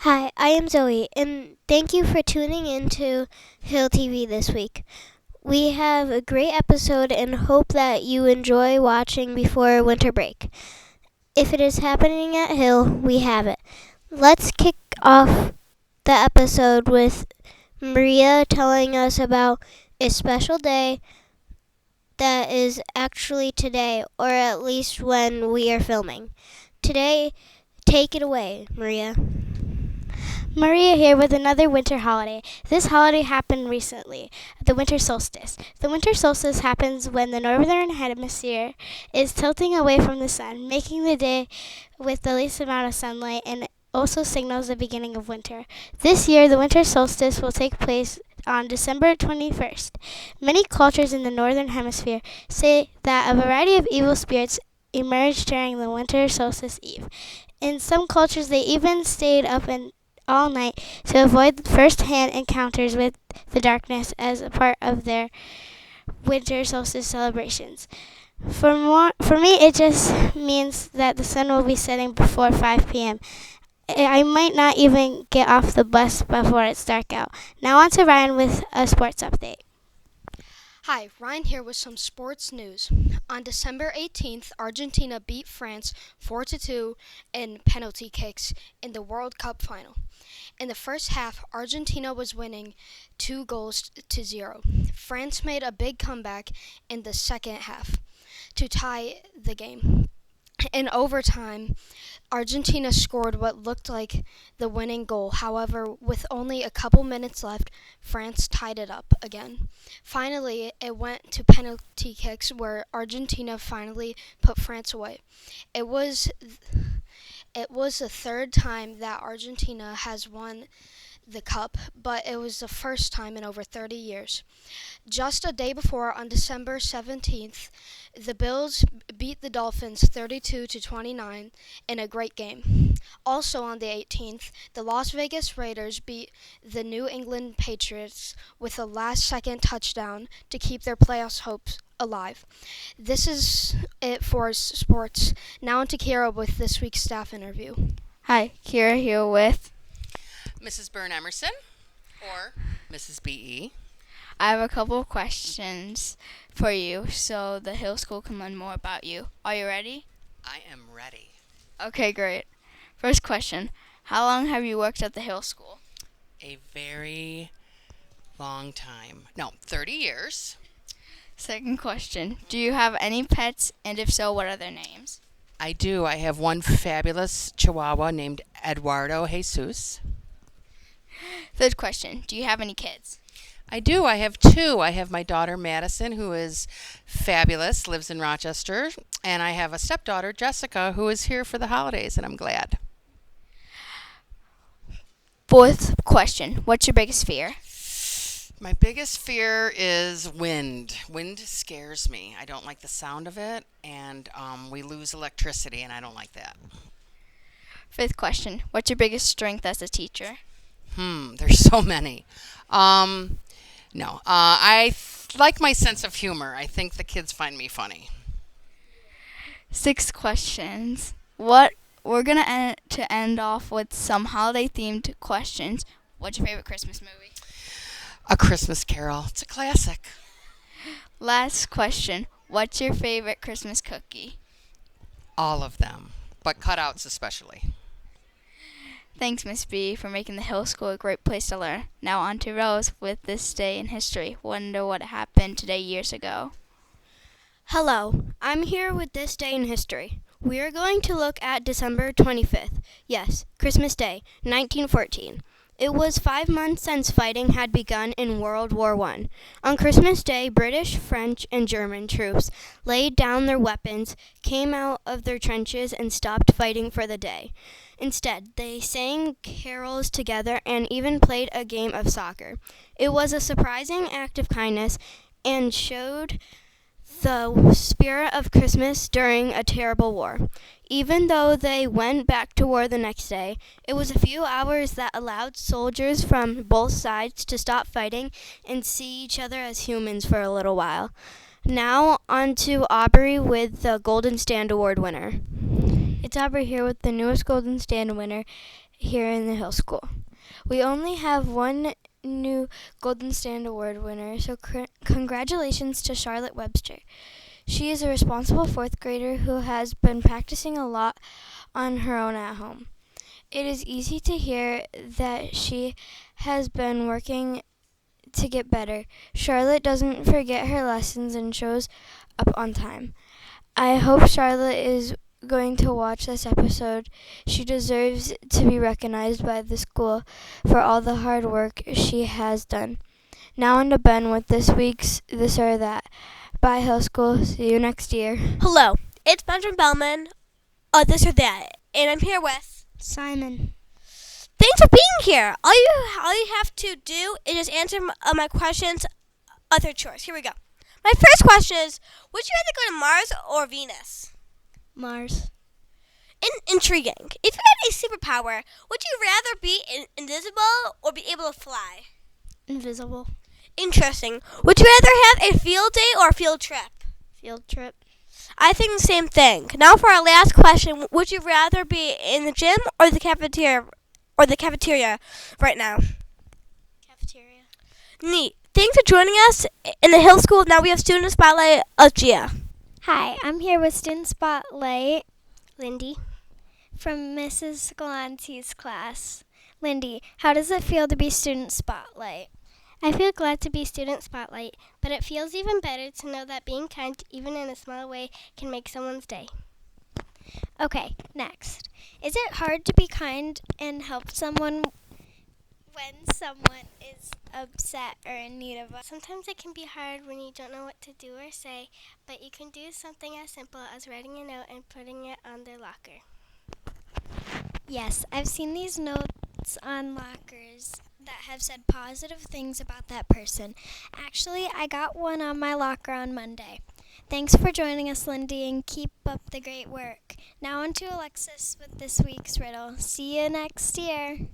Hi, I am Zoe, and thank you for tuning in to Hill TV this week. We have a great episode and hope that you enjoy watching before winter break. If it is happening at Hill, we have it. Let's kick off the episode with Maria telling us about a special day that is actually today, or at least when we are filming. Today, take it away, Maria. Maria here with another winter holiday. This holiday happened recently, the winter solstice. The winter solstice happens when the northern hemisphere is tilting away from the sun, making the day with the least amount of sunlight and also signals the beginning of winter. This year, the winter solstice will take place on December 21st. Many cultures in the northern hemisphere say that a variety of evil spirits emerged during the winter solstice eve. In some cultures, they even stayed up and all night to avoid first-hand encounters with the darkness as a part of their winter solstice celebrations. For me, it just means that the sun will be setting before 5 p.m. I might not even get off the bus before it's dark out. Now on to Ryan with a sports update. Hi, Ryan here with some sports news. On December 18th, Argentina beat France 4-2 in penalty kicks in the World Cup final. In the first half, Argentina was winning 2-0. France made a big comeback in the second half to tie the game. In overtime, Argentina scored what looked like the winning goal. However, with only a couple minutes left, France tied it up again. Finally, it went to penalty kicks where Argentina finally put France away. It was the third time that Argentina has won the cup, but it was the first time in over 30 years. Just a day before, on December 17th, the Bills beat the Dolphins 32-29 in a great game. Also on the 18th, the Las Vegas Raiders beat the New England Patriots with a last-second touchdown to keep their playoff hopes alive. This is it for sports. Now on to Kira with this week's staff interview. Hi, Kira here with. Mrs. Byrne Emerson or Mrs. B.E. I have a couple of questions for you so the Hill School can learn more about you. Are you ready? I am ready. Okay, great. First question. How long have you worked at the Hill School? A very long time. No, 30 years. Second question. Do you have any pets, and if so, what are their names? I do. I have one fabulous Chihuahua named Eduardo Jesus. Third question. Do you have any kids? I do. I have two. I have my daughter Madison, who is fabulous, lives in Rochester, and I have a stepdaughter, Jessica, who is here for the holidays, and I'm glad. Fourth question. What's your biggest fear? My biggest fear is wind. Wind scares me. I don't like the sound of it, and we lose electricity, and I don't like that. Fifth question. What's your biggest strength as a teacher? There's so many. No, like my sense of humor. I think the kids find me funny. Six questions. We're gonna end off with some holiday-themed questions. What's your favorite Christmas movie? A Christmas Carol. It's a classic. Last question. What's your favorite Christmas cookie? All of them, but cutouts especially. Thanks, Miss B, for making the Hill School a great place to learn. Now on to Rose with this day in history. Wonder what happened today years ago. Hello, I'm here with this day in history. We are going to look at December 25th. Yes, Christmas Day, 1914. It was 5 months since fighting had begun in World War I. On Christmas Day, British, French, and German troops laid down their weapons, came out of their trenches, and stopped fighting for the day. Instead, they sang carols together and even played a game of soccer. It was a surprising act of kindness and showed the spirit of Christmas during a terrible war. Even though they went back to war the next day, it was a few hours that allowed soldiers from both sides to stop fighting and see each other as humans for a little while. Now on to Aubrey with the Golden Stand Award winner. It's Aubrey here with the newest Golden Stand winner. here in the Hill School. We only have one new Golden Stand Award winner, so congratulations to Charlotte Webster. She is a responsible fourth grader who has been practicing a lot on her own at home. It is easy to hear that she has been working to get better. Charlotte doesn't forget her lessons and shows up on time. I hope Charlotte is going to watch this episode. She deserves to be recognized by the school for all the hard work she has done. Now on to Ben with this week's This or That. Bye, Hill School. See you next year. Hello, it's Benjamin Bellman, This or That, and I'm here with Simon. Thanks for being here. All you have to do is just answer my questions of your choice. Here we go. My first question is, would you rather go to Mars or Venus? Mars. Intriguing. If you had a superpower, would you rather be invisible or be able to fly? Invisible. Interesting. Would you rather have a field day or a field trip? Field trip. I think the same thing. Now for our last question, would you rather be in the gym or the cafeteria right now? Cafeteria. Neat. Thanks for joining us in the Hill School. Now we have Student Spotlight of Gia. Hi, I'm here with Student Spotlight, Lindy, from Mrs. Galante's class. Lindy, how does it feel to be Student Spotlight? I feel glad to be Student Spotlight, but it feels even better to know that being kind, even in a small way, can make someone's day. Okay, next. Is it hard to be kind and help someone when someone is upset or in need of us? Sometimes it can be hard when you don't know what to do or say, but you can do something as simple as writing a note and putting it on their locker. Yes, I've seen these notes on lockers that have said positive things about that person. Actually, I got one on my locker on Monday. Thanks for joining us, Lindy, and keep up the great work. Now on to Alexis with this week's riddle. See you next year.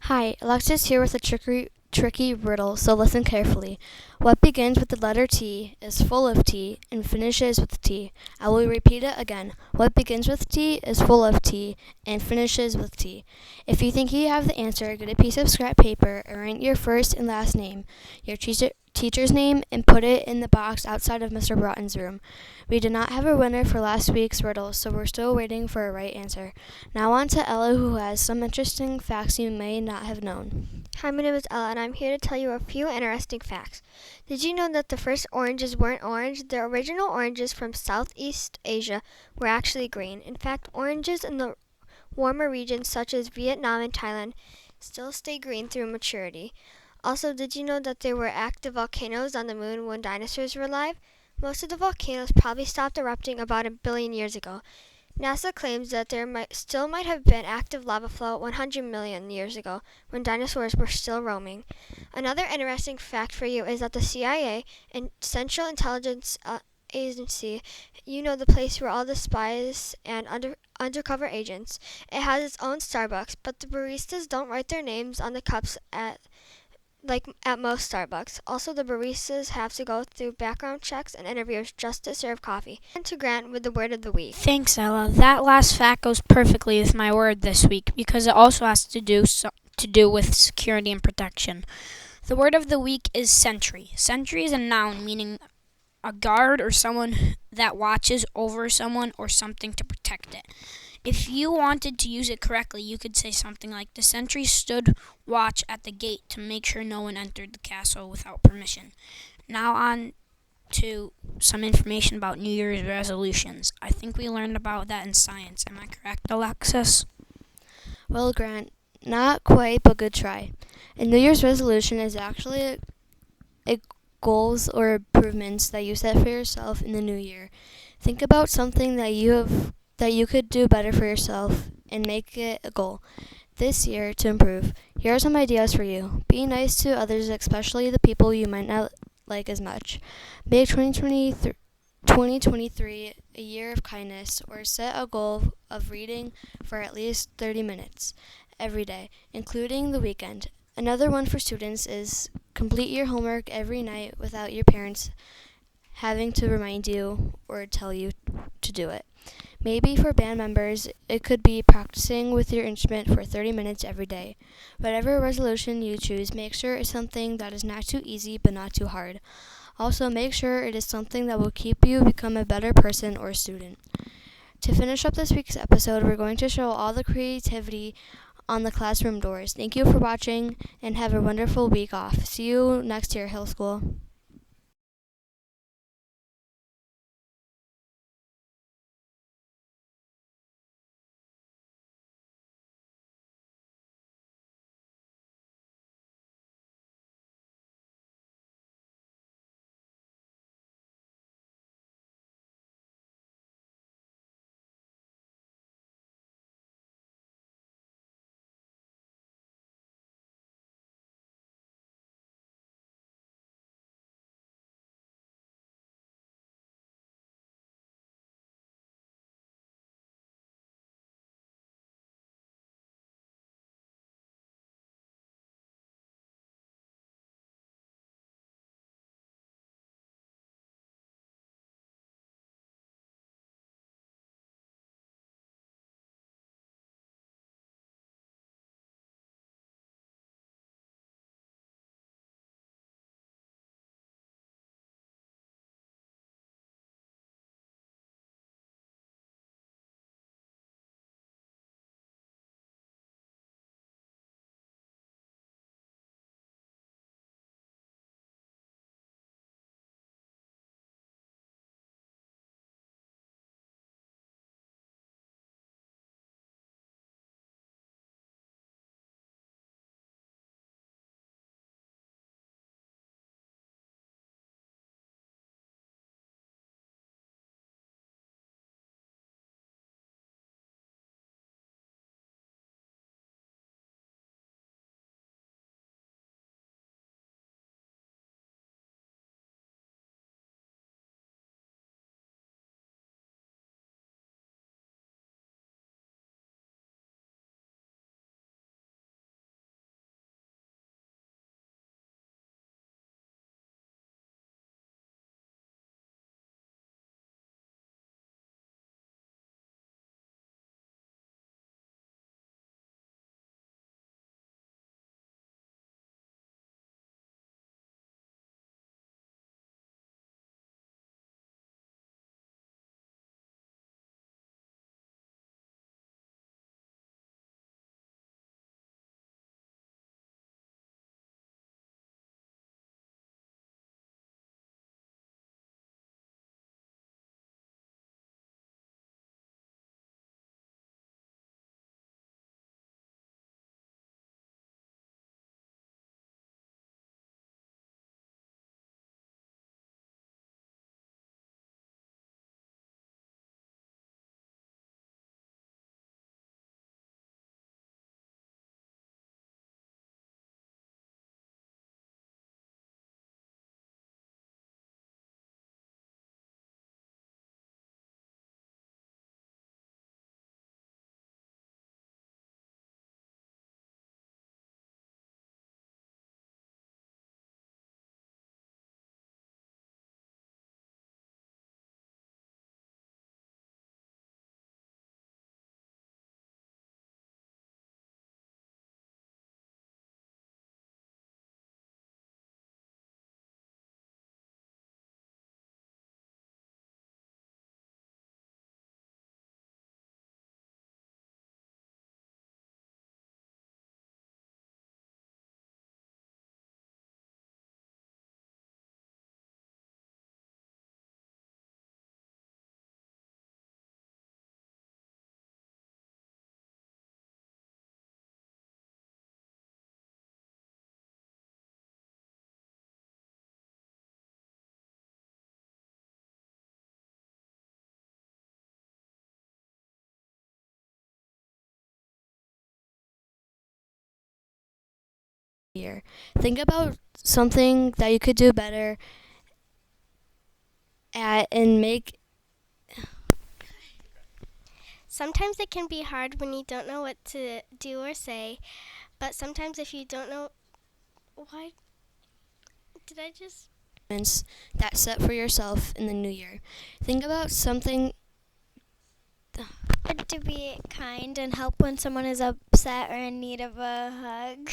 Hi, Alexis here with a tricky riddle, so listen carefully. What begins with the letter T is full of tea and finishes with T. I will repeat it again. What begins with T is full of tea and finishes with T. If you think you have the answer, get a piece of scrap paper and write your first and last name, your teacher's name, and put it in the box outside of Mr. Broughton's room. We did not have a winner for last week's riddle, so we're still waiting for a right answer. Now on to Ella, who has some interesting facts you may not have known. Hi, my name is Ella, and I'm here to tell you a few interesting facts. Did you know that the first oranges weren't orange? The original oranges from Southeast Asia were actually green. In fact, oranges in the warmer regions such as Vietnam and Thailand still stay green through maturity. Also, did you know that there were active volcanoes on the moon when dinosaurs were alive? Most of the volcanoes probably stopped erupting about 1 billion years ago. NASA claims that there might have been active lava flow 100 million years ago when dinosaurs were still roaming. Another interesting fact for you is that the CIA and Central Intelligence Agency, you know, the place where all the spies and undercover agents, it has its own Starbucks, but the baristas don't write their names on the cups at most Starbucks. Also, the baristas have to go through background checks and interviews just to serve coffee. And to Grant with the word of the week. Thanks, Ella. That last fact goes perfectly with my word this week because it also has to do with security and protection. The word of the week is sentry. Sentry is a noun meaning a guard or someone that watches over someone or something to protect it. If you wanted to use it correctly, you could say something like, the sentry stood watch at the gate to make sure no one entered the castle without permission. Now on to some information about New Year's resolutions. I think we learned about that in science. Am I correct, Alexis? Well, Grant, not quite, but good try. A New Year's resolution is actually a goals or improvements that you set for yourself in the new year. Think about something that you could do better for yourself and make it a goal this year to improve. Here are some ideas for you. Be nice to others, especially the people you might not like as much. Make 2023 a year of kindness, or set a goal of reading for at least 30 minutes every day, including the weekend. Another one for students is complete your homework every night without your parents having to remind you or tell you to do it. Maybe for band members, it could be practicing with your instrument for 30 minutes every day. Whatever resolution you choose, make sure it's something that is not too easy but not too hard. Also, make sure it is something that will keep you become a better person or student. To finish up this week's episode, we're going to show all the creativity on the classroom doors. Thank you for watching and have a wonderful week off. See you next year, Hill School. Year. Think about something that you could do better at and make. Sometimes it can be hard when you don't know what to do or say, but sometimes if you don't know why did I just that set for yourself in the new year. Think about something. To be kind and help when someone is upset or in need of a hug.